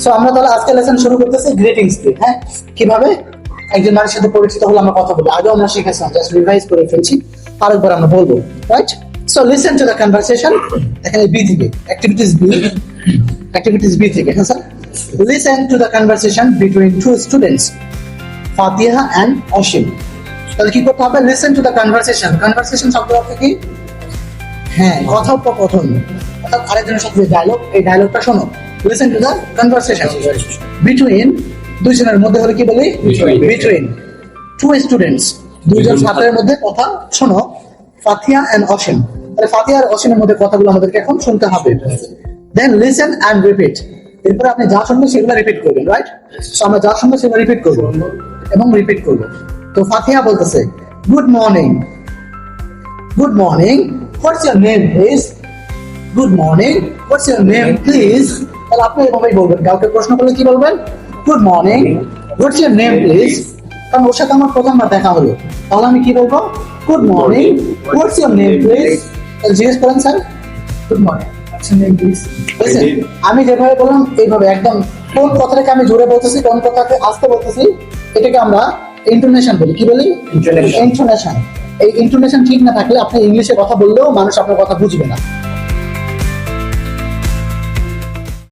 So আমরা তাহলে আজকে লেসন শুরু করতেছি গ্রিটিংস দিয়ে। হ্যাঁ, কিভাবে একজন মানুষের সাথে পরিচিত হলে আমরা কথা বলি, আগেও আমরা শিখেছিলাম, জাস্ট রিভাইজ করে ফেলছি, আরেকবার আমরা বলবো, right? So listen to the conversation, এখানে বি থেকে অ্যাক্টিভিটিস বি থেকে, হ্যাঁ sir. Listen to the conversation between two students Fatiha and Asim. তাহলে কি করতে হবে? Listen to the conversation. Conversation শব্দ অর্থ কি? হ্যাঁ, কথোপকথন, অর্থাৎ আরেকজনের সাথে ডায়লগ, এই ডায়লগটা শোনো। Listen to the conversation between, দুইজনের মধ্যে হলে কি বলি? বিটুইন টু স্টুডেন্টস, দুইজন ছাত্রের মধ্যে কথা শোনো। ফাতিহা এন্ড অসীম, তাহলে ফাতিহা আর অসীমের মধ্যে কথাগুলো আমাদেরকে এখন শুনতে হবে। দেন লিসেন এন্ড রিপিট, এরপরে আপনি যা শুনবেন সেগুলো রিপিট করবেন, রাইট? সো আমরা যা শুনবো সেগুলো রিপিট করবো এবং রিপিট করবো। তো ফাতিহা বলতেছে, good morning, good morning, what's your name please? Good morning, what's your name please? তাহলে আপনি এভাবেই বলবেন, কাউকে প্রশ্ন করলে কি বলবেন? Good morning, what's your name please? কারণ ওর সাথে আমার প্রথমবার দেখা হলো, তাহলে আমি কি বলবো? Good morning, what's your name please? তাহলে জিজ্ঞেস করেন, sir good morning, what's your name please? আমি যেভাবে বললাম এইভাবে একদম, কোন কথাটাকে আমি জোরে বলতেছি, কোন কথাকে আস্তে বলতেছি, এটাকে আমরা ইন্টোনেশন বলি। কি বলি? ইন্টোনেশন। এই ইন্টোনেশন ঠিক না থাকলে আপনি ইংলিশে কথা বললেও মানুষ আপনার কথা বুঝবে না।